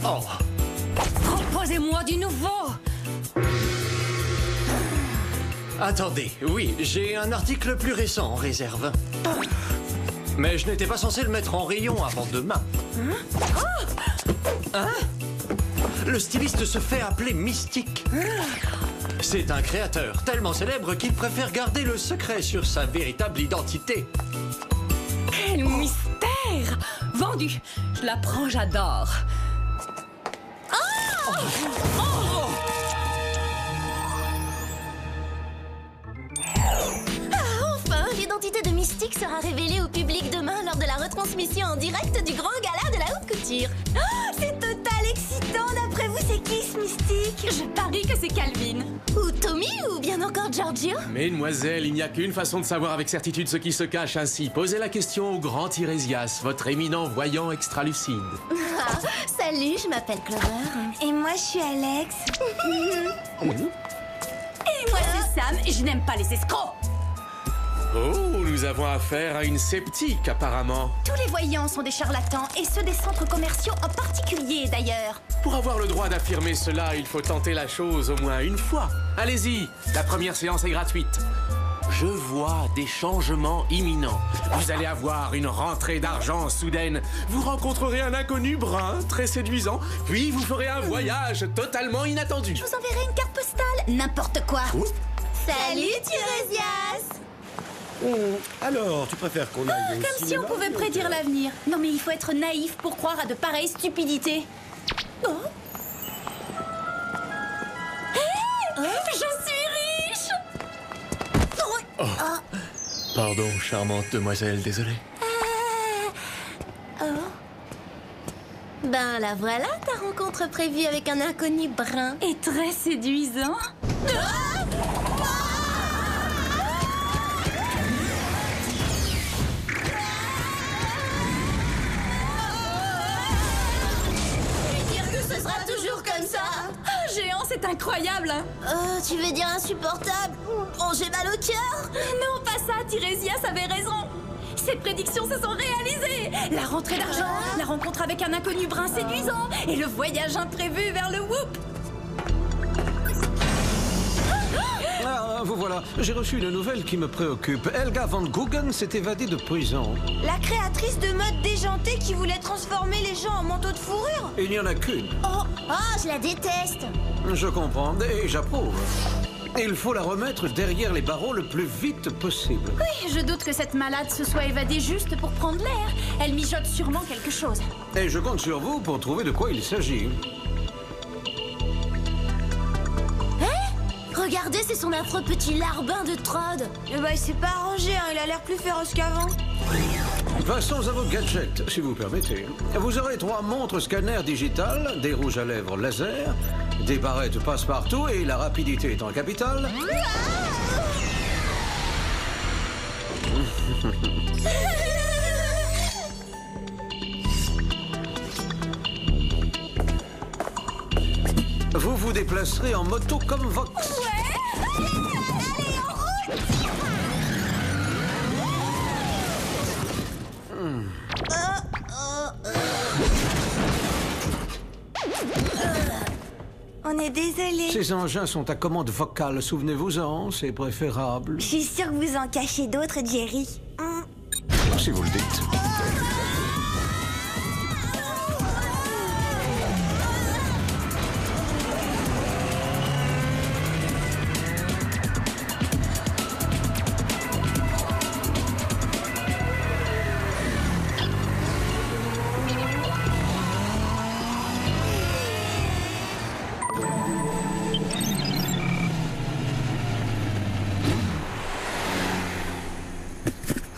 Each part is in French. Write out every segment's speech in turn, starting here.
Oh. Proposez-moi du nouveau. Attendez, oui, j'ai un article plus récent en réserve. Mais je n'étais pas censé le mettre en rayon avant demain. Hein? Le styliste se fait appeler Mystique. C'est un créateur tellement célèbre qu'il préfère garder le secret sur sa véritable identité. Quel mystère! Vendu! Je la prends, j'adore. Enfin, l'identité de Mystique sera révélée au public demain lors de la retransmission en direct du grand gala de la haute couture. C'est total excitant. D'après vous, c'est qui ce Mystique? Je parie que c'est Calvin. Ou Tommy, ou bien encore Giorgio? Mesdemoiselles, il n'y a qu'une façon de savoir avec certitude ce qui se cache ainsi. Posez la question au grand Tirésias, votre éminent voyant extralucide. Salut, je m'appelle Clover. Et moi, je suis Alex. Et moi, c'est Sam, et je n'aime pas les escrocs. Oh, nous avons affaire à une sceptique, apparemment. Tous les voyants sont des charlatans, et ceux des centres commerciaux en particulier, d'ailleurs. Pour avoir le droit d'affirmer cela, il faut tenter la chose au moins une fois. Allez-y, la première séance est gratuite. Je vois des changements imminents. Vous allez avoir une rentrée d'argent soudaine. Vous rencontrerez un inconnu brun, très séduisant. Puis vous ferez un voyage totalement inattendu. Je vous enverrai une carte postale. N'importe quoi. Salut, Tirésias! Alors, tu préfères qu'on aille au Comme si on cinéma pouvait ou au prédire théâtre? l'avenir. Non, mais il faut être naïf pour croire à de pareilles stupidités. Oh. Je suis riche! Pardon, charmante demoiselle, désolé. Ben la voilà, ta rencontre prévue avec un inconnu brun. Et très séduisant. Dire que ce sera toujours comme ça. Géant, c'est incroyable, hein? Tu veux dire insupportable? Oh, j'ai mal au cœur. Non, pas ça, Tirésias avait raison. Ses prédictions se sont réalisées. La rentrée d'argent, la rencontre avec un inconnu brun séduisant et le voyage imprévu vers le Whoop. Ah, vous voilà. J'ai reçu une nouvelle qui me préoccupe. Helga Van Guggen s'est évadée de prison. La créatrice de mode déjantée qui voulait transformer les gens en manteaux de fourrure. Il n'y en a qu'une. Oh, je la déteste. Je comprends et j'approuve. Il faut la remettre derrière les barreaux le plus vite possible. Oui, je doute que cette malade se soit évadée juste pour prendre l'air. Elle mijote sûrement quelque chose. Et je compte sur vous pour trouver de quoi il s'agit. Regardez, c'est son affreux petit larbin de Trod. Bah, il s'est pas arrangé, hein. Il a l'air plus féroce qu'avant. Passons à vos gadgets, si vous permettez. Vous aurez 3 montres scanner digitales, des rouges à lèvres laser, des barrettes passe-partout et la rapidité étant capitale. Vous vous déplacerez en moto comme Vox. On est désolé. Ces engins sont à commande vocale, souvenez-vous-en, c'est préférable. Je suis sûre que vous en cachez d'autres, Jerry. Si vous le dites.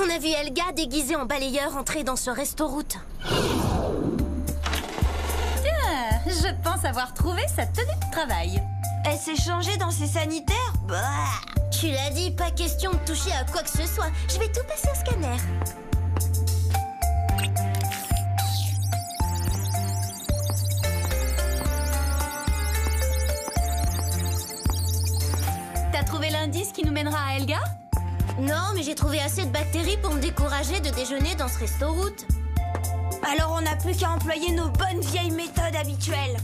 On a vu Helga déguisée en balayeur entrer dans ce resto-route. Je pense avoir trouvé sa tenue de travail. Elle s'est changée dans ses sanitaires. Bah. Tu l'as dit, pas question de toucher à quoi que ce soit. Je vais tout passer au scanner. T'as trouvé l'indice qui nous mènera à Helga? Non, mais j'ai trouvé assez de bactéries pour me décourager de déjeuner dans ce resto-route. Alors on n'a plus qu'à employer nos bonnes vieilles méthodes habituelles.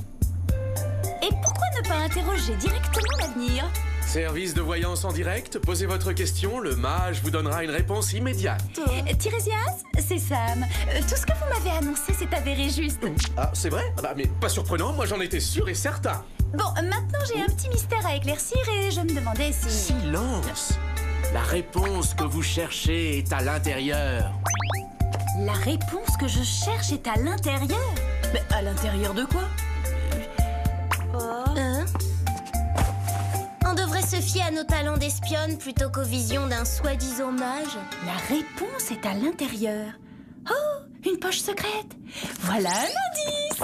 Et pourquoi ne pas interroger directement l'avenir? Service de voyance en direct, posez votre question, le mage vous donnera une réponse immédiate. Tiresias, c'est Sam. Tout ce que vous m'avez annoncé s'est avéré juste. Ah, c'est vrai? Ah bah, mais pas surprenant, moi j'en étais sûr et certain. Bon, maintenant j'ai un petit mystère à éclaircir et je me demandais si... Silence! La réponse que vous cherchez est à l'intérieur. La réponse que je cherche est à l'intérieur? Mais à l'intérieur de quoi? On devrait se fier à nos talents d'espionne plutôt qu'aux visions d'un soi-disant mage. La réponse est à l'intérieur. Oh, une poche secrète. Voilà un indice.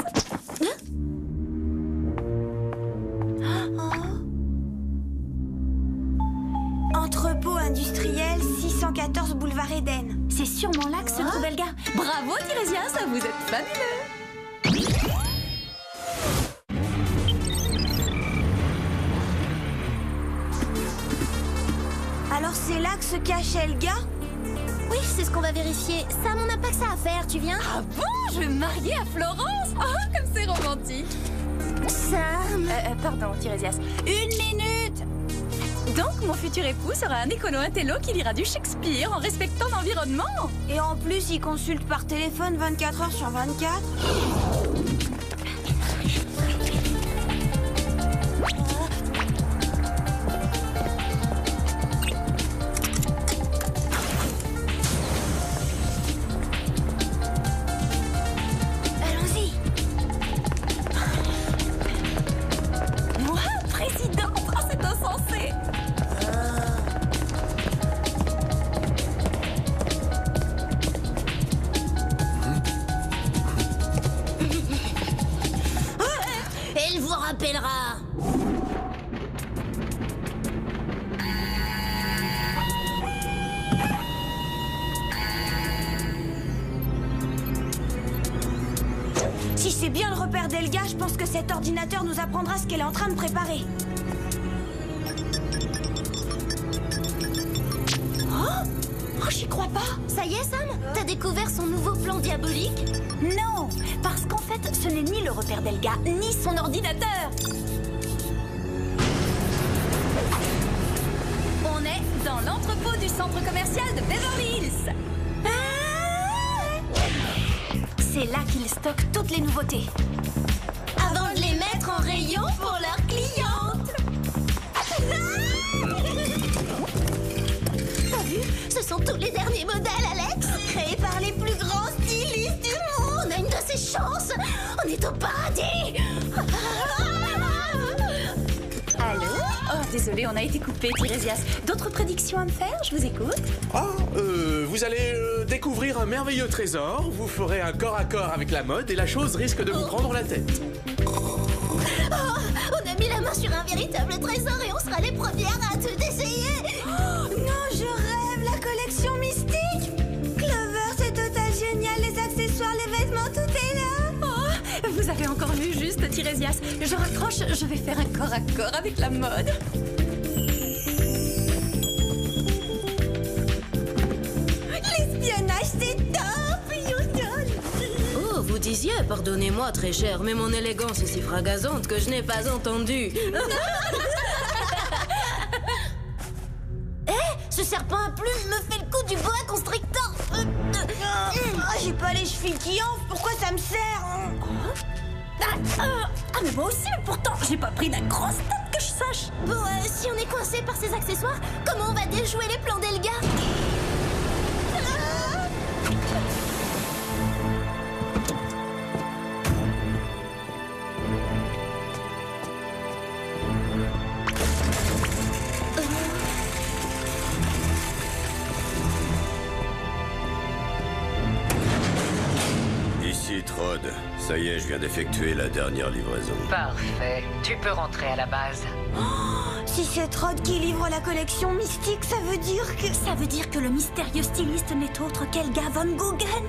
Entrepôt industriel 614 boulevard Eden. C'est sûrement là que se trouvait le gars. Bravo Tiresias, vous êtes fabuleux. Alors c'est là que se cachait le gars? Oui, c'est ce qu'on va vérifier. Sam, on n'a pas que ça à faire, tu viens? Ah bon? Je vais me marier à Florence? Oh, comme c'est romantique. Sam... Pardon, Tiresias. Une minute! Donc, mon futur époux sera un écolo intello qui lira du Shakespeare en respectant l'environnement. Et en plus, il consulte par téléphone 24 heures sur 24. Allons-y. Moi, présidente? Oh, c'est insensé. Elle vous rappellera. Si c'est bien le repère d'Elga, je pense que cet ordinateur nous apprendra ce qu'elle est en train de préparer. Oh, j'y crois pas. Ça y est, Sam? T'as découvert son nouveau plan diabolique? Non, parce qu'en fait, ce n'est ni le repère d'Elga, ni son ordinateur. On est dans l'entrepôt du centre commercial de Beverly Hills. C'est là qu'il stocke toutes les nouveautés. Avant de les mettre en rayon pour leurs clientes. T'as vu? Ce sont tous les derniers modèles, Alex. Créés par les plus grands stylistes du monde. On a une de ces chances. On est au paradis. Allô? Oh, désolé, on a été coupé, Tiresias. D'autres prédictions à me faire? Je vous écoute. Ah, vous allez découvrir un merveilleux trésor, vous ferez un corps à corps avec la mode et la chose risque de vous prendre la tête. On a mis la main sur un véritable trésor et on sera les premières à tout essayer. Non, je rêve, la collection mystique. Clover, c'est total génial, les accessoires, les vêtements, tout est là. Oh, vous avez encore vu juste, Tiresias. Je raccroche, je vais faire un corps à corps avec la mode. L'espionnage, c'est top. Oh, vous disiez, pardonnez-moi très cher, mais mon élégance est si fragazante que je n'ai pas entendu. Ce serpent à plumes me fait le coup du boa constrictor. J'ai pas les chevilles qui enflent, pourquoi ça me sert? Mais moi aussi, mais pourtant, j'ai pas pris la grosse tête que je sache. Bon, si on est coincé par ces accessoires, comment on va déjouer les plans d'Elga? Ici Trod. Ça y est, je viens d'effectuer la dernière livraison. Parfait. Tu peux rentrer à la base. Si c'est Trod qui livre la collection mystique, ça veut dire que... Ça veut dire que le mystérieux styliste n'est autre qu'Elga von Guggen.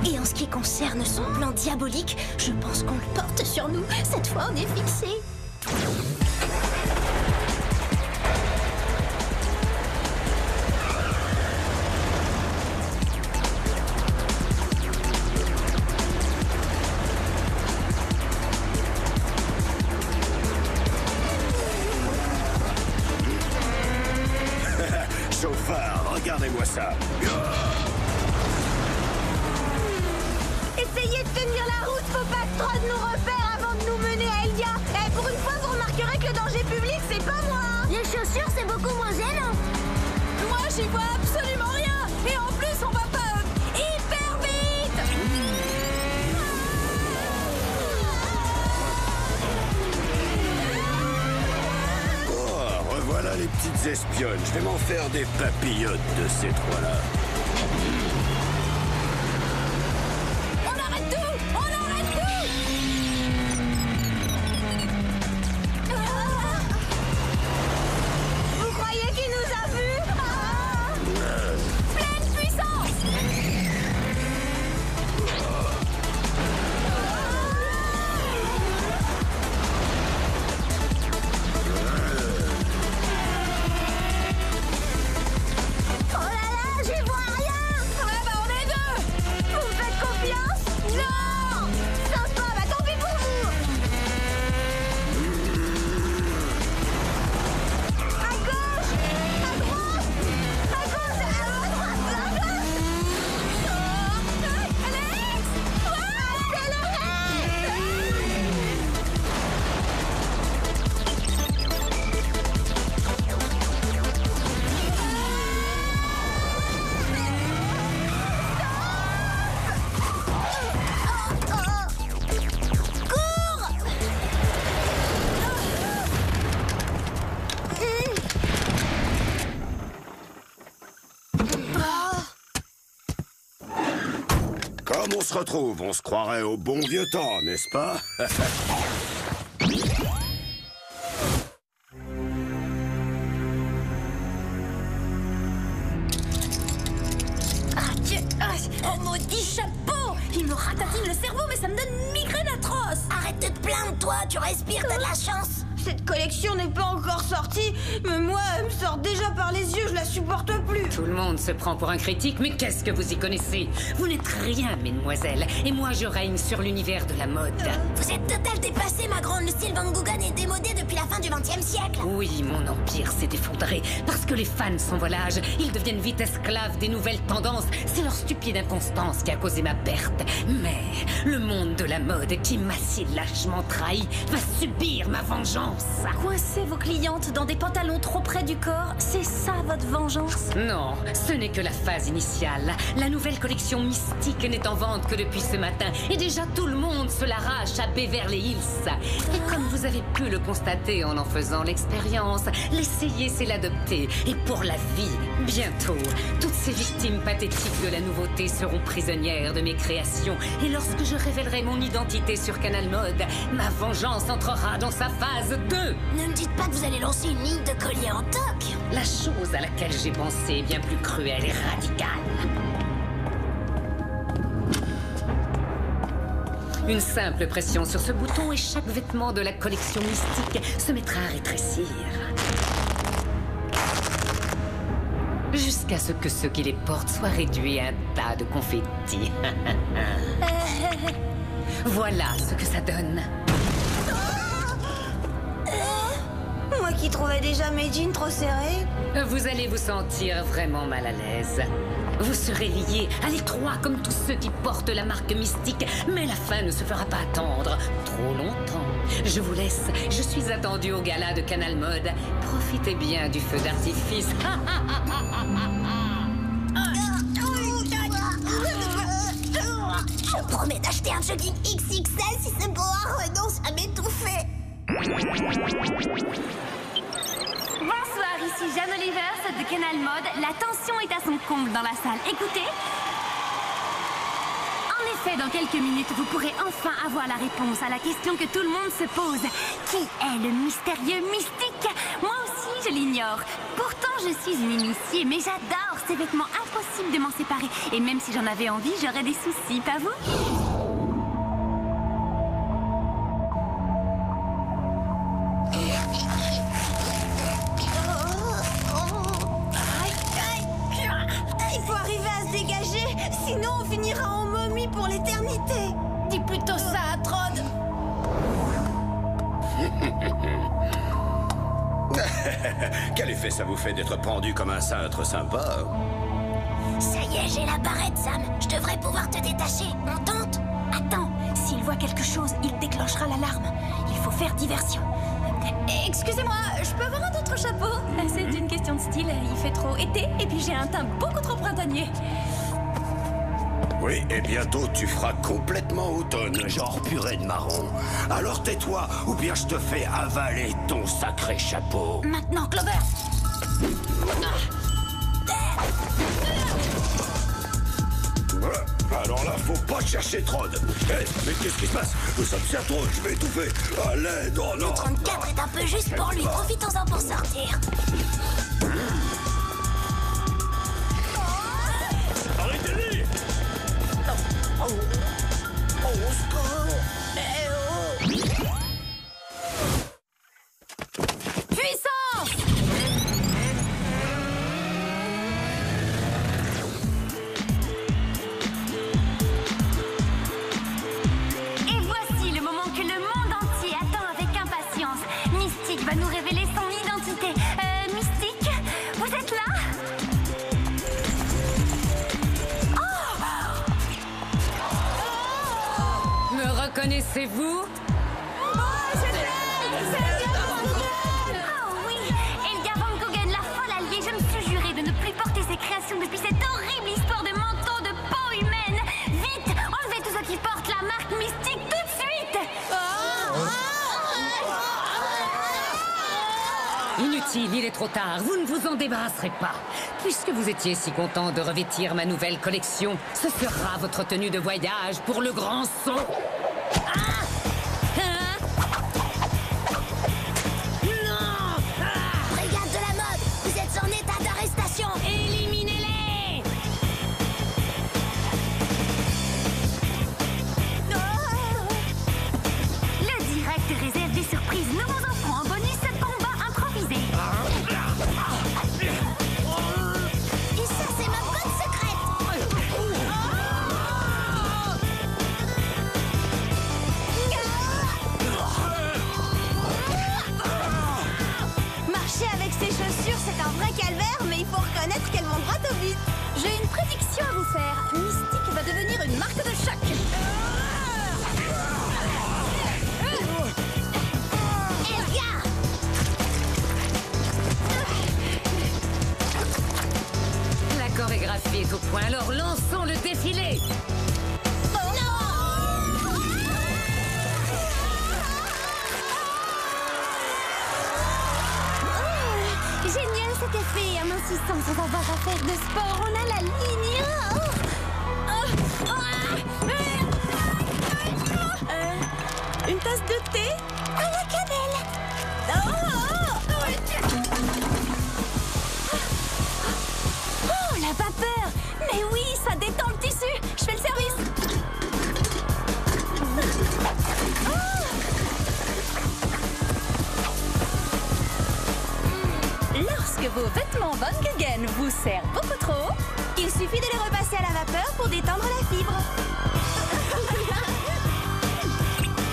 Et en ce qui concerne son plan diabolique, je pense qu'on le porte sur nous. Cette fois, on est fixé. Regardez-moi ça. Essayez de tenir la route, faut pas que Strahd nous repère avant de nous mener à Elia. Et pour une fois, vous remarquerez que le danger public, c'est pas moi. Les chaussures, c'est beaucoup moins gênant. Moi, j'y vois absolument rien. Et en plus, on va pas hyper vite. Oh, revoilà les petites espionnes. Je vais m'en faire des papillotes de ces trois-là. On arrête tout. On arrête tout. Vous croyez qu'il nous a vus? Pleine puissance. Oh là là, j'y vois rien. Ah bah on est deux. Vous me faites confiance? Non. Sympa, bah tant pis pour vous. À gauche, à droite, à gauche, à droite, à gauche. Alex. Comme on se retrouve, on se croirait au bon vieux temps, n'est-ce pas? Oh maudit chapeau. Il me ratatine le cerveau, mais ça me donne une migraine atroce. Arrête de te plaindre, toi, tu respires, t'as de la chance. Cette collection n'est pas encore sortie, mais moi, elle me sort déjà par les yeux, je la supporte plus. Tout le monde se prend pour un critique, mais qu'est-ce que vous y connaissez? Vous n'êtes rien, mesdemoiselles, et moi je règne sur l'univers de la mode. Vous êtes total dépassé, ma grande. Le style Van Gogh est démodé depuis la fin du XXe siècle. Oui, mon empire s'est effondré, parce que les fans s'envolagent, ils deviennent vite esclaves des nouvelles tendances, c'est leur stupide inconstance qui a causé ma perte. Mais le monde de la mode, qui m'a si lâchement trahi, va subir ma vengeance. Coincer vos clientes dans des pantalons trop près du corps, c'est ça votre vengeance? Non, ce n'est que la phase initiale. La nouvelle collection mystique n'est en vente que depuis ce matin, et déjà tout le monde se l'arrache à Beverly Hills. Et comme vous avez pu le constater en faisant l'expérience, l'essayer c'est l'adopter, et pour la vie. Bientôt, toutes ces victimes pathétiques de la nouveauté seront prisonnières de mes créations, et lorsque je révélerai mon identité sur Canal Mode, ma vengeance entrera dans sa phase 2. Ne me dites pas que vous allez lancer une ligne de colliers en toc. La chose à laquelle j'ai pensé est bien plus cruelle et radicale. Une simple pression sur ce bouton et chaque vêtement de la collection mystique se mettra à rétrécir. Jusqu'à ce que ceux qui les portent soient réduits à un tas de confettis. Voilà ce que ça donne. Moi qui trouvais déjà mes jeans trop serrés. Vous allez vous sentir vraiment mal à l'aise. Vous serez liés à l'étroit comme tous ceux qui portent la marque mystique, mais la fin ne se fera pas attendre trop longtemps. Je vous laisse, je suis attendue au gala de Canal Mode. Profitez bien du feu d'artifice. Je promets d'acheter un jogging XXL si ce boa renonce à m'étouffer. Bonsoir, ici Jeanne Olivers de Canal Mode. La tension est à son comble dans la salle. Écoutez. En effet, dans quelques minutes, vous pourrez enfin avoir la réponse à la question que tout le monde se pose. Qui est le mystérieux mystique? Moi aussi, je l'ignore. Pourtant, je suis une initiée, mais j'adore ces vêtements. Impossible de m'en séparer. Et même si j'en avais envie, j'aurais des soucis, pas vous? Il faut arriver à se dégager, sinon on finira en momie pour l'éternité. Dis plutôt ça à Trod. Quel effet ça vous fait d'être pendu comme un cintre sympa? Ça y est, j'ai la barrette, Sam. Je devrais pouvoir te détacher. On tente? Attends, s'il voit quelque chose, il déclenchera l'alarme. Il faut faire diversion. Excusez-moi, je peux avoir un autre chapeau? C'est une question de style, il fait trop été et puis j'ai un teint beaucoup trop printanier. Oui, et bientôt tu feras complètement automne, genre purée de marron. Alors tais-toi, ou bien je te fais avaler ton sacré chapeau. Maintenant, Clover! Alors là, faut pas chercher Trod. Hé, mais qu'est-ce qui se passe? Ça me sert trop, je vais étouffer. À l'aide, oh non. Le 34 est un peu juste pour lui. Profitons-en pour sortir. Arrêtez-les! Au secours! Puissance! Et voici le moment que le monde entier attend avec impatience. Mystique va nous révéler son identité. Mystique, vous êtes là? Me reconnaissez-vous? Oh oui, Helga Von Goguen, la folle alliée. Je me suis juré de ne plus porter ses créations depuis cette horrible histoire de manteau de peau humaine. Vite, enlevez tout ce qui porte la marque Mystique tout de suite. Inutile, il est trop tard. Vous ne vous en débarrasserez pas. Puisque vous étiez si content de revêtir ma nouvelle collection, ce sera votre tenue de voyage pour le grand saut. Ah! Hein? Non! Ah! Brigade de la mode, vous êtes en état d'arrestation. Éliminez-les! Le direct réserve des surprises. Nous vous offrons en bonus ce combat improvisé. Et ça, c'est ma bonne secrète. Marcher avec ses chaussures, c'est un vrai calvaire, mais il faut reconnaître qu'elles vont droit au but. J'ai une prédiction à vous faire. Mystique va devenir une marque de choc. Helga! La chorégraphie est au point, alors lançons le défilé! Génial cet effet. En insistant sans avoir à faire de sport, on a la ligne. Une tasse de thé? À la cannelle! Oh, la vapeur! Mais oui, ça détend le tissu. Je fais le service. Lorsque vos vêtements Von Goguen vous servent beaucoup trop, il suffit de les repasser à la vapeur pour détendre la fibre.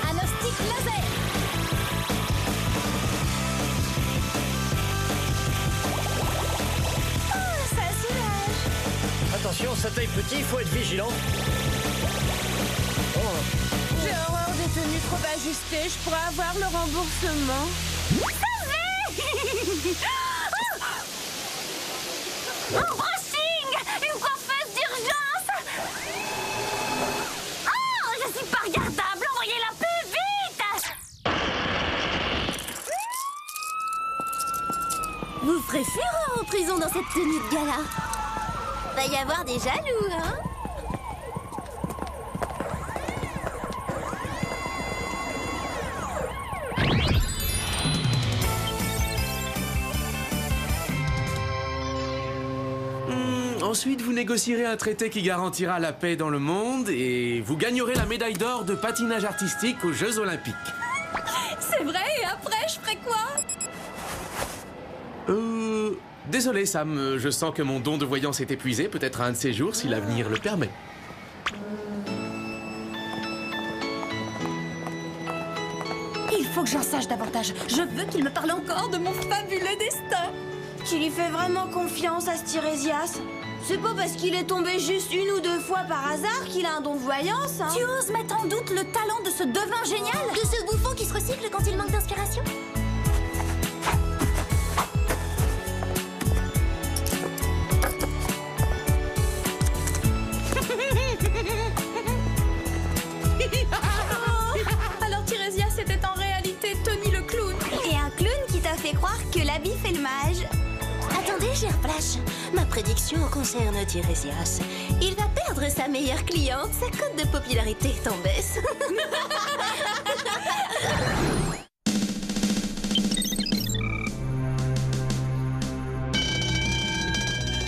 Anostic laser. Oh, ça soulage. Attention, ça taille petit, il faut être vigilant. J'ai horreur des tenues trop ajustées. Je pourrais avoir le remboursement. Un brushing! Une coiffeuse d'urgence! Oh, je suis pas regardable! Envoyez-la plus vite! Vous ferez fureur en prison dans cette tenue de gala. Va y avoir des jaloux, hein? Ensuite, vous négocierez un traité qui garantira la paix dans le monde et vous gagnerez la médaille d'or de patinage artistique aux Jeux Olympiques. C'est vrai, et après, je ferai quoi? Désolé, Sam, je sens que mon don de voyance est épuisé. Peut-être un de ces jours, si l'avenir le permet. Il faut que j'en sache davantage. Je veux qu'il me parle encore de mon fabuleux destin. tu lui fais vraiment confiance à ce Tirésias? C'est pas parce qu'il est tombé juste une ou deux fois par hasard qu'il a un don de voyance, hein. Tu oses mettre en doute le talent de ce devin génial? De ce bouffon qui se recycle quand il manque d'inspiration? Alors Tirésias était en réalité Tony le clown. Et un clown qui t'a fait croire que l'habit fait le mage. Attendez, Gerflash. Ma prédiction concerne Tirésias. Il va perdre sa meilleure cliente. Sa cote de popularité est en baisse.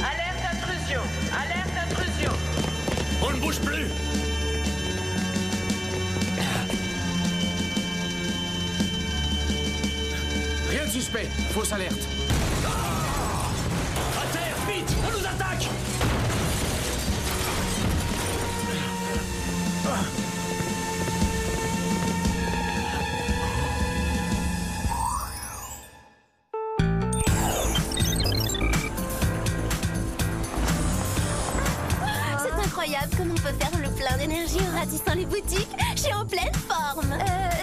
Alerte intrusion! Alerte intrusion! On ne bouge plus! Rien de suspect. Fausse alerte. À terre, vite! On nous attaque! C'est incroyable comme on peut faire le plein d'énergie en ratissant les boutiques. Je suis en pleine forme.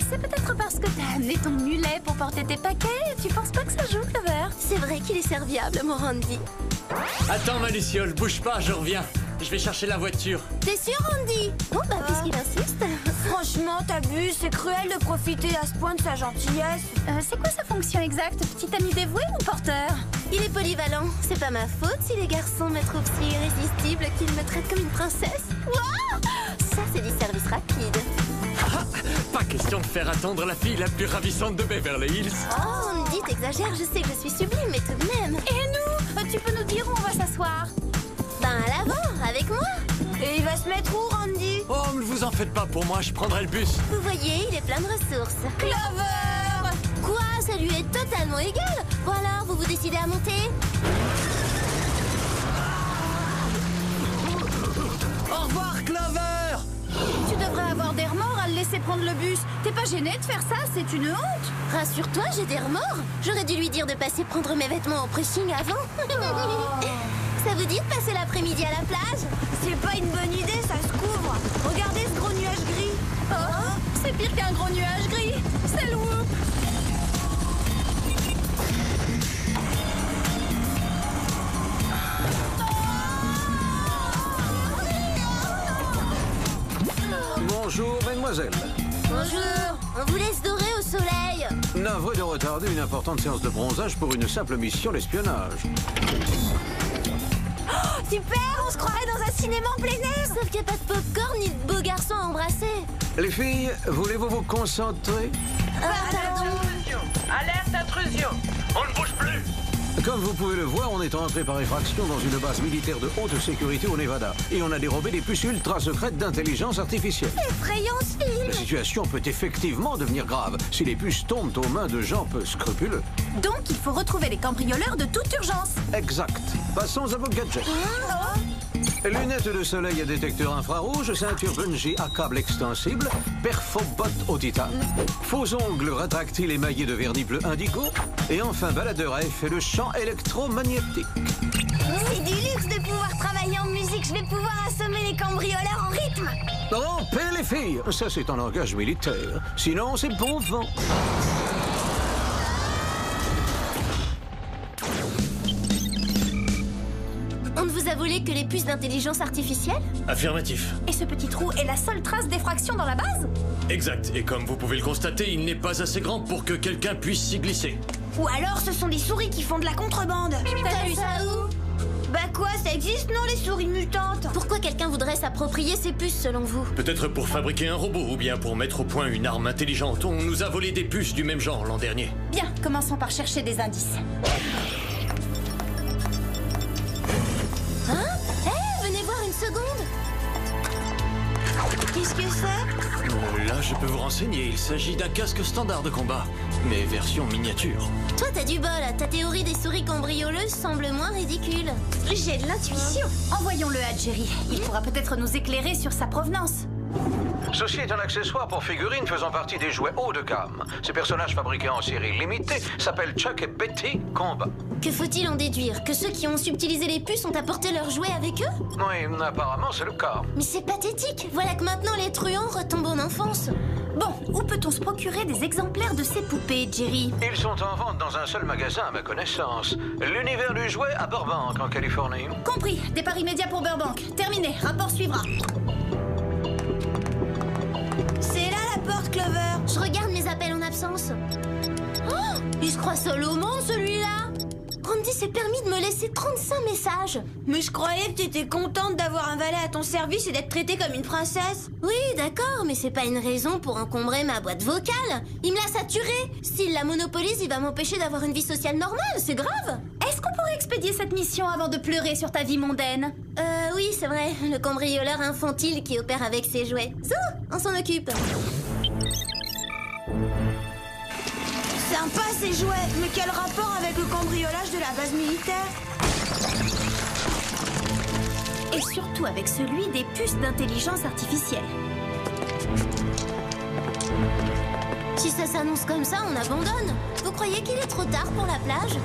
C'est peut-être parce que t'as amené ton mulet pour porter tes paquets. Tu penses pas que ça joue, Clover? C'est vrai qu'il est serviable, mon Randy. Attends, Maliciole, bouge pas, je reviens. Je vais chercher la voiture. T'es sûr, Randy? Oh, bah, puisqu'il insiste. Franchement, t'abuses, c'est cruel de profiter à ce point de sa gentillesse. C'est quoi sa fonction exacte? Petit ami dévoué ou porteur? Il est polyvalent. C'est pas ma faute si les garçons me trouvent si irrésistible qu'ils me traitent comme une princesse. Wow! Ça, c'est du service rapide. Pas question de faire attendre la fille la plus ravissante de Beverly Hills. Oh, on me dit, t'exagères, je sais que je suis sublime, mais tout de même. Et nous? Tu peux nous dire où on va s'asseoir? Ben, à l'avant, avec moi. Et il va se mettre où, Randy? Oh, ne vous en faites pas pour moi, je prendrai le bus. Vous voyez, il est plein de ressources. Clover! Quoi? Ça lui est totalement égal. Ou alors, vous vous décidez à monter? Au revoir, Clover! Tu devrais avoir des remords à le laisser prendre le bus. T'es pas gêné de faire ça? C'est une honte. Rassure-toi, j'ai des remords. J'aurais dû lui dire de passer prendre mes vêtements au pressing avant. Ça vous dit de passer l'après-midi à la plage? C'est pas une bonne idée, ça se couvre. Regardez ce gros nuage gris. Oh, c'est pire qu'un gros nuage gris. C'est le whoop. Bonjour, mademoiselle. Bonjour. On vous laisse dorer au soleil. Navré de retarder une importante séance de bronzage pour une simple mission d'espionnage. Super, on se croirait dans un cinéma en plein air. Sauf qu'il n'y a pas de popcorn ni de beaux garçons à embrasser. Les filles, voulez-vous vous concentrer? Pardon. Alerte intrusion! On ne bouge plus! Comme vous pouvez le voir, on est entré par effraction dans une base militaire de haute sécurité au Nevada. Et on a dérobé des puces ultra secrètes d'intelligence artificielle. Effrayant ce film. La situation peut effectivement devenir grave si les puces tombent aux mains de gens peu scrupuleux. Donc, il faut retrouver les cambrioleurs de toute urgence. Exact. Passons à vos gadgets. Lunettes de soleil à détecteur infrarouge, ceinture bungee à câble extensible, perfobot au titane, faux ongles rétractiles émaillés de vernis bleu indigo, et enfin baladeur à effet de champ électromagnétique. C'est du luxe de pouvoir travailler en musique. Je vais pouvoir assommer les cambrioleurs en rythme. Rampez les filles! Ça, c'est un langage militaire. Sinon, c'est bon vent. On ne vous a volé que les puces d'intelligence artificielle? Affirmatif. Et ce petit trou est la seule trace d'effraction dans la base? Exact. Et comme vous pouvez le constater, il n'est pas assez grand pour que quelqu'un puisse s'y glisser. Ou alors ce sont des souris qui font de la contrebande. T'as vu ça où? Bah quoi, ça existe non les souris mutantes? Pourquoi quelqu'un voudrait s'approprier ces puces selon vous? Peut-être pour fabriquer un robot ou bien pour mettre au point une arme intelligente. On nous a volé des puces du même genre l'an dernier. Bien, commençons par chercher des indices. Hein? Hé, venez voir une seconde. Qu'est-ce que c'est? Là, je peux vous renseigner. Il s'agit d'un casque standard de combat, mais version miniature. Toi, t'as du bol. Ta théorie des souris cambrioleuses semble moins ridicule. J'ai de l'intuition. Envoyons-le à Jerry. Il pourra peut-être nous éclairer sur sa provenance. Ceci est un accessoire pour figurines faisant partie des jouets haut de gamme. Ces personnages fabriqués en série limitée s'appellent Chuck et Betty Combat. Que faut-il en déduire? Que ceux qui ont subtilisé les puces ont apporté leurs jouets avec eux? Oui, apparemment c'est le cas. Mais c'est pathétique. Voilà que maintenant les truands retombent en enfance. Bon, où peut-on se procurer des exemplaires de ces poupées, Jerry? Ils sont en vente dans un seul magasin à ma connaissance. L'univers du jouet à Burbank, en Californie. Compris. Départ immédiat pour Burbank. Terminé. Rapport suivra. C'est là la porte, Clover. Je regarde mes appels en absence. Oh, il se croit seul au monde, celui-là. Randy s'est permis de me laisser 35 messages. Mais je croyais que t'étais contente d'avoir un valet à ton service et d'être traitée comme une princesse. Oui, d'accord, mais c'est pas une raison pour encombrer ma boîte vocale. Il me l'a saturée. S'il la monopolise, il va m'empêcher d'avoir une vie sociale normale, c'est grave. Est-ce qu'on pourrait expédier cette mission avant de pleurer sur ta vie mondaine? Oui, c'est vrai. Le cambrioleur infantile qui opère avec ses jouets. Zou, on s'en occupe. Sympa ces jouets, mais quel rapport avec le cambriolage de la base militaire? Et surtout avec celui des puces d'intelligence artificielle. Si ça s'annonce comme ça, on abandonne. Vous croyez qu'il est trop tard pour la plage?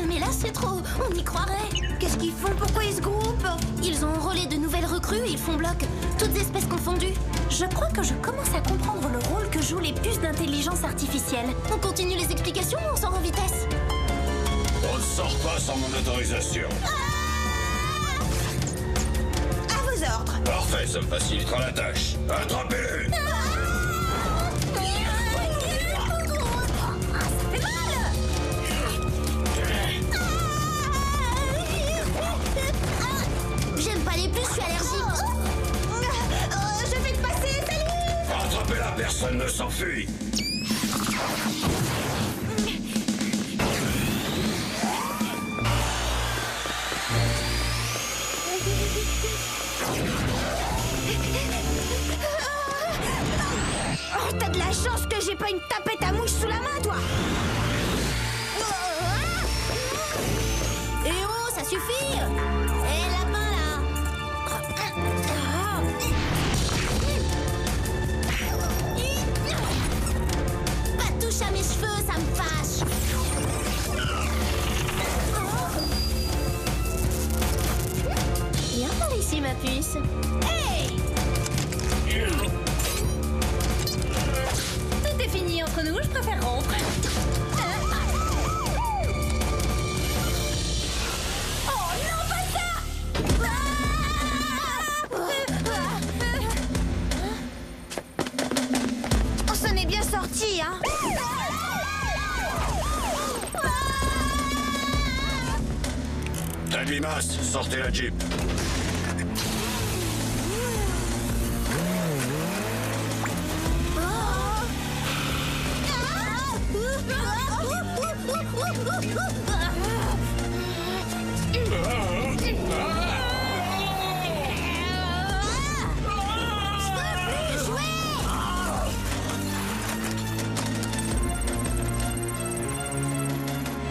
Mais là, c'est trop. On y croirait. Qu'est-ce qu'ils font? Pourquoi ils se groupent? Ils ont enrôlé de nouvelles recrues et ils font bloc. Toutes espèces confondues. Je crois que je commence à comprendre le rôle que jouent les puces d'intelligence artificielle. On continue les explications ou on sort en vitesse? On ne sort pas sans mon autorisation. À vos ordres. Parfait, ça me facilitera la tâche. Attrapez-les! J'aime pas les puces, je suis allergique. Je vais te passer, salut! Attrapez-la, personne ne s'enfuit. Oh, t'as de la chance que j'ai pas une tapette à mouche sous la main, toi! Eh oh, ça suffit! Eh, lapin, là! Pas de touche à mes cheveux, ça me fâche! Viens par ici, ma puce. Hey! Tout est fini entre nous, je préfère rompre. Oh non, pas ça! On s'en est bien sorti, hein? La limace, sortez la Jeep.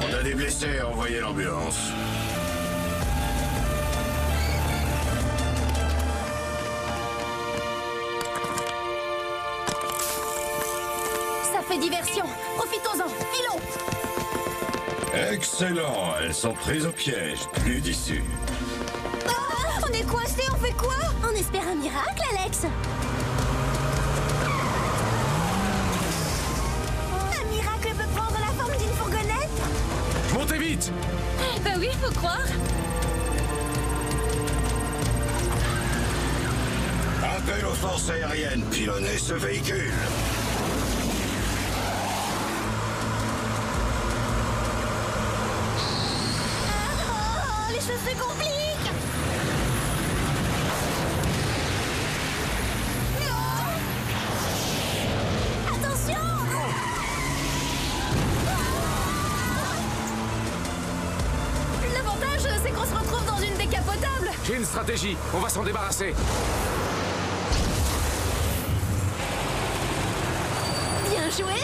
On a des blessés, envoyez l'ambulance. Ça fait diversion. Profitons-en. Filons. Excellent, elles sont prises au piège, plus d'issue. Oh, On est coincé, on fait quoi? On espère un miracle, Alex. Un miracle peut prendre la forme d'une fourgonnette? Montez vite! Bah oui, faut croire. Appel aux forces aériennes, pilonnez ce véhicule. Oh, les choses se compliquent. Non. Attention. L'avantage, c'est qu'on se retrouve dans une décapotable. J'ai une stratégie, on va s'en débarrasser. Bien joué.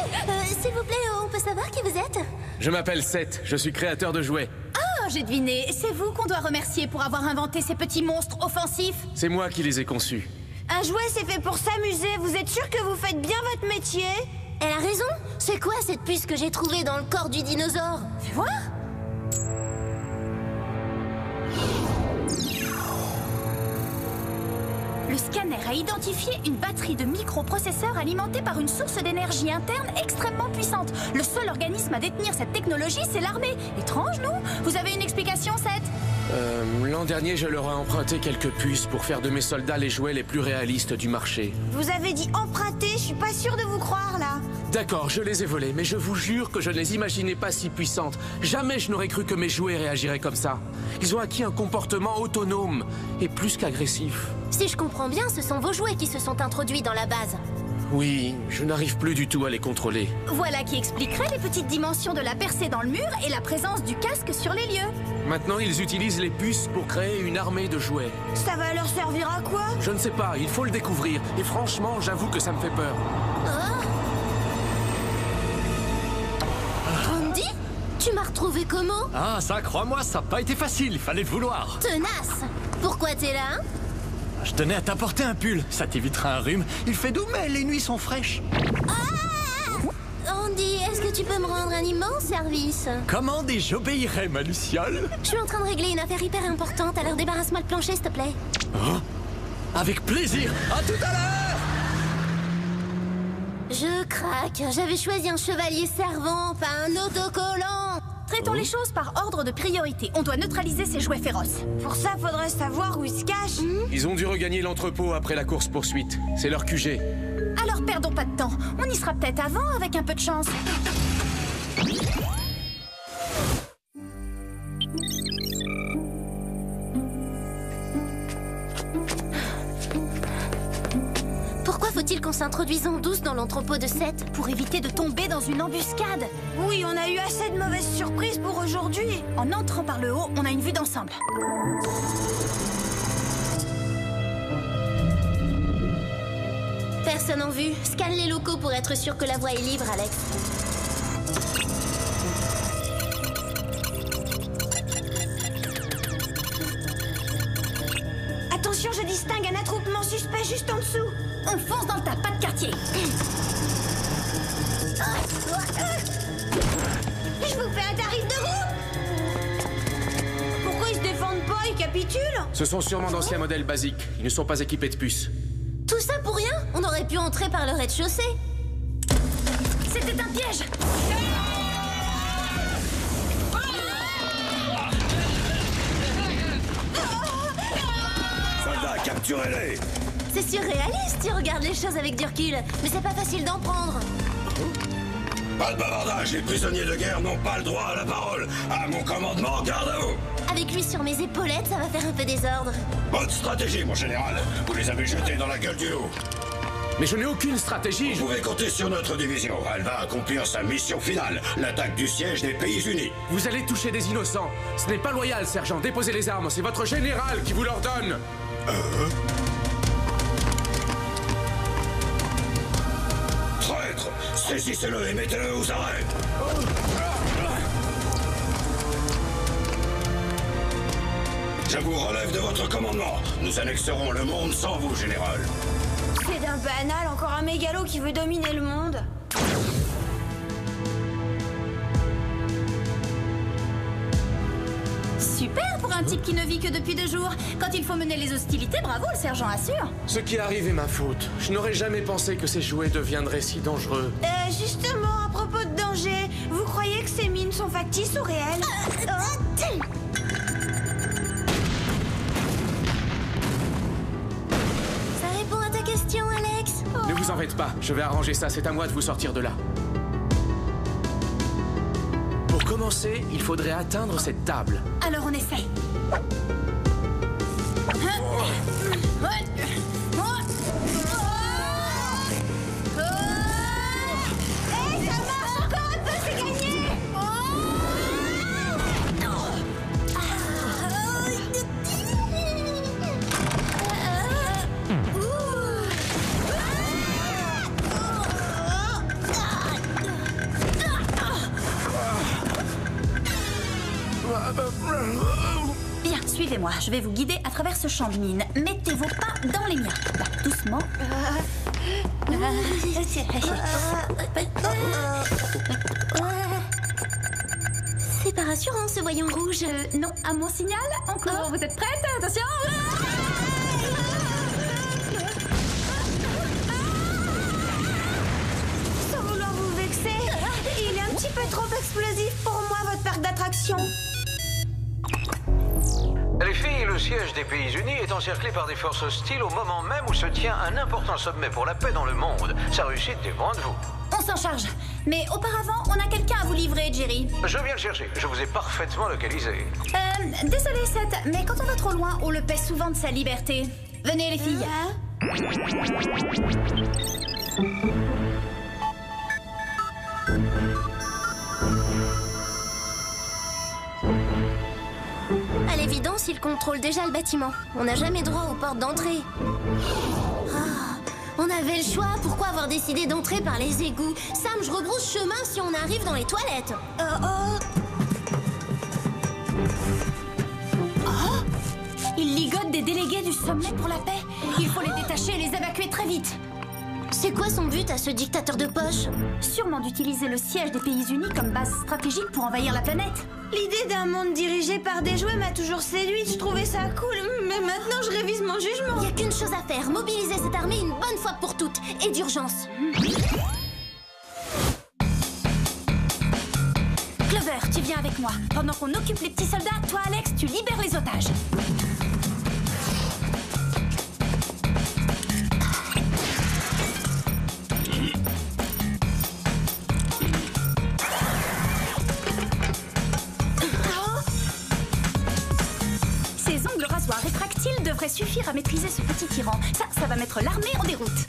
S'il vous plaît, on peut savoir qui vous êtes? Je m'appelle Seth, je suis créateur de jouets. Ah, j'ai deviné. C'est vous qu'on doit remercier pour avoir inventé ces petits monstres offensifs. C'est moi qui les ai conçus. Un jouet, c'est fait pour s'amuser. Vous êtes sûr que vous faites bien votre métier? Elle a raison. C'est quoi cette puce que j'ai trouvée dans le corps du dinosaure? Fais voir. Le scanner a identifié une batterie de microprocesseurs alimentée par une source d'énergie interne extrêmement puissante. Le seul organisme à détenir cette technologie, c'est l'armée. Étrange, non? Vous avez une explication, Seth? L'an dernier, je leur ai emprunté quelques puces pour faire de mes soldats les jouets les plus réalistes du marché. Vous avez dit emprunter, je suis pas sûre de vous croire là. D'accord, je les ai volés, mais je vous jure que je ne les imaginais pas si puissantes. Jamais je n'aurais cru que mes jouets réagiraient comme ça. Ils ont acquis un comportement autonome et plus qu'agressif. Si je comprends bien, ce sont vos jouets qui se sont introduits dans la base. Oui, je n'arrive plus du tout à les contrôler. Voilà qui expliquerait les petites dimensions de la percée dans le mur et la présence du casque sur les lieux. Maintenant, ils utilisent les puces pour créer une armée de jouets. Ça va leur servir à quoi? Je ne sais pas, il faut le découvrir. Et franchement, j'avoue que ça me fait peur. Andy, tu m'as retrouvé comment? Ah, ça, crois-moi, ça n'a pas été facile. Fallait le vouloir. Tenace. Pourquoi t'es là, hein? Je tenais à t'apporter un pull. Ça t'évitera un rhume. Il fait doux, mais les nuits sont fraîches. Andy, est-ce que tu peux me rendre un immense service? Comment et j'obéirai, ma Luciole? Je suis en train de régler une affaire hyper importante, alors débarrasse-moi le plancher, s'il te plaît. Oh, avec plaisir. À tout à l'heure. Je craque. J'avais choisi un chevalier servant, pas un autocollant. Traitons les choses par ordre de priorité. On doit neutraliser ces jouets féroces. Pour ça, faudrait savoir où ils se cachent. Ils ont dû regagner l'entrepôt après la course-poursuite. C'est leur QG. Alors perdons pas de temps. On y sera peut-être avant avec un peu de chance. Pourquoi faut-il qu'on s'introduise en douce dans l'entrepôt de Seth? Pour éviter de tomber dans une embuscade. Oui, on a eu assez de mauvaises surprises pour aujourd'hui. En entrant par le haut, on a une vue d'ensemble. Personne en vue. Scanne les locaux pour être sûr que la voie est libre, Alex. Attention, je distingue un attroupement suspect juste en dessous. On fonce dans le tas, pas de quartier. Je vous fais un tarif de route. Pourquoi ils se défendent pas? Ils capitulent? Ce sont sûrement d'anciens modèles basiques. Ils ne sont pas équipés de puces. Tout ça pour rien? On aurait pu entrer par le rez-de-chaussée. C'était un piège. Soldats, capturez-les! C'est surréaliste, tu regardes les choses avec du recul. Mais c'est pas facile d'en prendre. Pas de bavardage, les prisonniers de guerre n'ont pas le droit à la parole. À mon commandement, garde à vous! Avec lui sur mes épaulettes, ça va faire un peu désordre. Bonne stratégie, mon général. Vous les avez jetés dans la gueule du loup. Mais je n'ai aucune stratégie. Vous pouvez compter sur notre division. Elle va accomplir sa mission finale, l'attaque du siège des Pays Unis. Vous allez toucher des innocents. Ce n'est pas loyal, sergent. Déposez les armes. C'est votre général qui vous l'ordonne. Traître! Saisissez-le et mettez-le aux arrêts. Je vous relève de votre commandement. Nous annexerons le monde sans vous, général. C'est d'un banal, encore un mégalo qui veut dominer le monde. Super pour un type qui ne vit que depuis 2 jours. Quand il faut mener les hostilités, bravo, le sergent assure. Ce qui arrive est ma faute. Je n'aurais jamais pensé que ces jouets deviendraient si dangereux. Justement, à propos de danger, vous croyez que ces mines sont factices ou réelles? Ça répond à ta question, Alex. Ne vous en faites pas, je vais arranger ça, c'est à moi de vous sortir de là. Pour commencer, il faudrait atteindre cette table. Alors on essaie. Ça marche encore un peu, c'est gagné. Bien, suivez-moi. Je vais vous guider à travers ce champ de mine. Mettez vos pas dans les miens. Là, doucement. C'est pas rassurant, ce voyant rouge. Non, à mon signal, on court. Vous êtes prêtes? Attention. Sans vouloir vous vexer, il est un petit peu trop explosif pour moi, votre parc d'attractions. Les filles, le siège des Pays-Unis est encerclé par des forces hostiles au moment même où se tient un important sommet pour la paix dans le monde. Sa réussite dépend de vous. On s'en charge. Mais auparavant, on a quelqu'un à vous livrer, Jerry. Je viens le chercher, je vous ai parfaitement localisé. Désolée, Seth, mais quand on va trop loin, on le paie souvent de sa liberté. Venez, les filles. À l'évidence, il contrôle déjà le bâtiment. On n'a jamais droit aux portes d'entrée. On avait le choix, pourquoi avoir décidé d'entrer par les égouts? Sam, je rebrousse chemin si on arrive dans les toilettes. Il ligote des délégués du sommet pour la paix. Il faut les détacher et les évacuer très vite. C'est quoi son but à ce dictateur de poche? Sûrement d'utiliser le siège des Pays-Unis comme base stratégique pour envahir la planète. L'idée d'un monde dirigé par des jouets m'a toujours séduite. Je trouvais ça cool, mais maintenant je révise mon jugement. Il n'y a qu'une chose à faire, mobiliser cette armée une bonne fois pour toutes, et d'urgence. Clover, tu viens avec moi. Pendant qu'on occupe les petits soldats, toi, Alex, tu libères les otages. Ces ongles rasoirs rétractiles devraient suffire à maîtriser ce petit tyran. Ça va mettre l'armée en déroute.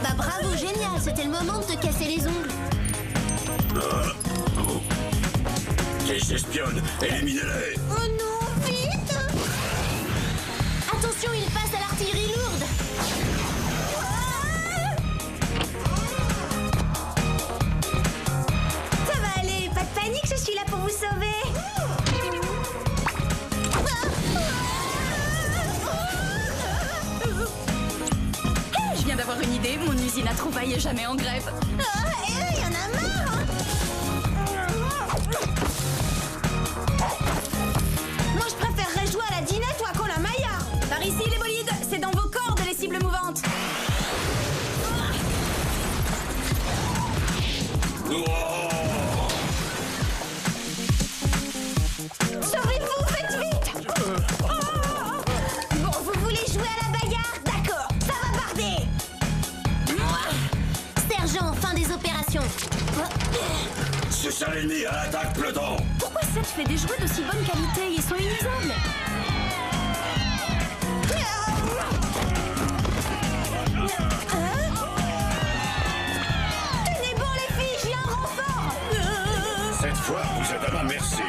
Bah bravo, génial, c'était le moment de te casser les ongles. Qui espionne, éliminez-les. Oh non, vite! Attention, il passe à l'artillerie lourde. Ça va aller, pas de panique, je suis là pour vous sauver. Hey, je viens d'avoir une idée. Mon usine à trouvailles est jamais en grève. Il y en a marre. Moi, je préférerais jouer à la dinette ou à Colin-Maillard. Par ici, les bolides, c'est dans vos cordes les cibles mouvantes. Sauvez-vous, faites vite. Bon, vous voulez jouer à la bagarre? D'accord, ça va barder. Sergent, fin des opérations. C'est ça l'ennemi, à l'attaque, peloton. Pourquoi Seth fait des jouets d'aussi bonne qualité? Ils sont inusables. Tenez bon, les filles, j'ai un renfort. Cette fois, vous êtes à ma merci.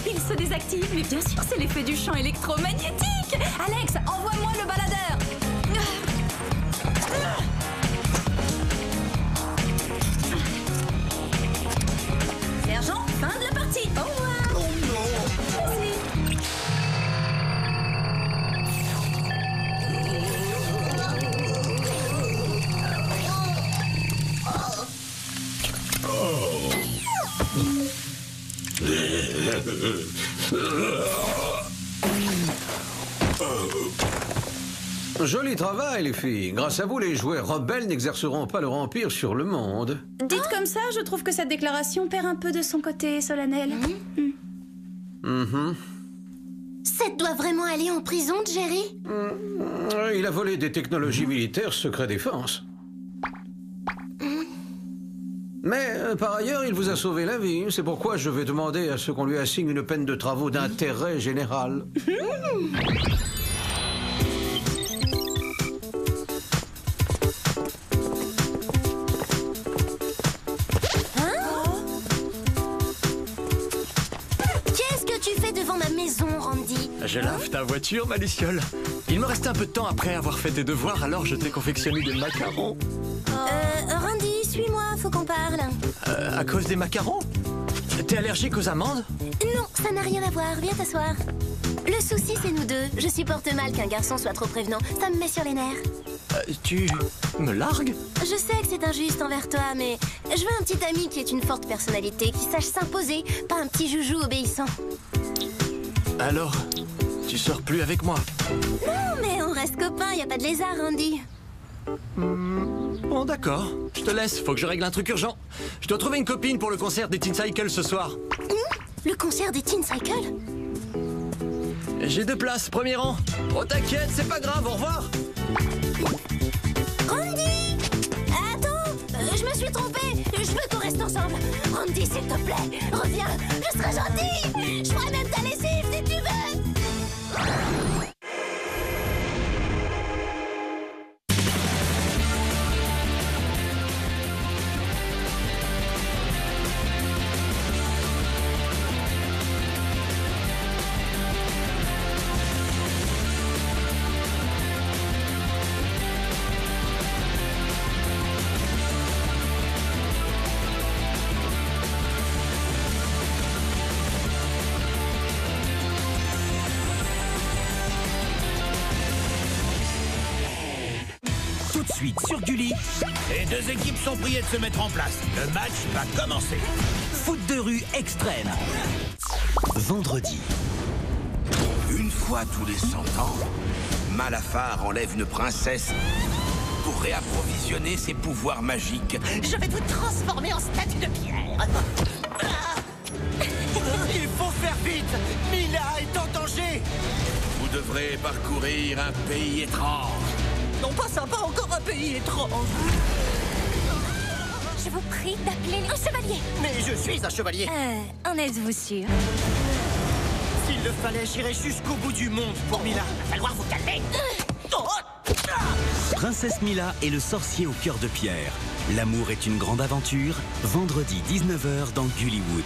Il se désactive, mais bien sûr, c'est l'effet du champ électromagnétique. Alex, envoie-moi le baladeur. Sergent, fin de la partie. Au revoir. Oh non. Merci. Oh. Joli travail, les filles. Grâce à vous, les jouets rebelles n'exerceront pas leur empire sur le monde. Dites comme ça, je trouve que cette déclaration perd un peu de son côté solennel. Seth doit vraiment aller en prison, Jerry? Il a volé des technologies militaires secret défense. Mais par ailleurs, il vous a sauvé la vie. C'est pourquoi je vais demander à ce qu'on lui assigne une peine de travaux d'intérêt général. Qu'est-ce que tu fais devant ma maison, Randy? Je lave ta voiture, ma Luciole. Il me restait un peu de temps après avoir fait tes devoirs, alors je t'ai confectionné des macarons. Randy, suis-moi, faut qu'on parle. À cause des macarons? T'es allergique aux amandes? Non, ça n'a rien à voir, viens t'asseoir. Le souci, c'est nous deux. Je supporte mal qu'un garçon soit trop prévenant. Ça me met sur les nerfs. Tu me largues? Je sais que c'est injuste envers toi, mais je veux un petit ami qui ait une forte personnalité, qui sache s'imposer, pas un petit joujou obéissant. Alors, tu sors plus avec moi? Non, mais on reste copains, y a pas de lézard, Randy. Bon, d'accord. Je te laisse, faut que je règle un truc urgent. Je dois trouver une copine pour le concert des Teen Cycle ce soir. Le concert des Teen Cycle? J'ai 2 places, premier rang. Oh, t'inquiète, c'est pas grave, au revoir. Randy! Attends, je me suis trompée. Je veux qu'on reste ensemble. Randy, s'il te plaît, reviens. Je serai gentille. Je ferai même ta lessive si tu veux. Tout de suite sur Gulli. Les 2 équipes sont priées de se mettre en place. Le match va commencer. Foot de rue extrême. Vendredi. Une fois tous les 100 ans, Malafar enlève une princesse pour réapprovisionner ses pouvoirs magiques. Je vais vous transformer en statue de pierre. Il faut faire vite. Mila est en danger. Vous devrez parcourir un pays étrange. Non, pas sympa, encore un pays étrange. Je vous prie d'appeler un chevalier. Mais je suis un chevalier. En êtes-vous sûr? S'il le fallait, j'irais jusqu'au bout du monde pour Mila. Il va falloir vous calmer. Princesse Mila et le sorcier au cœur de pierre. L'amour est une grande aventure. Vendredi 19h dans Gullywood.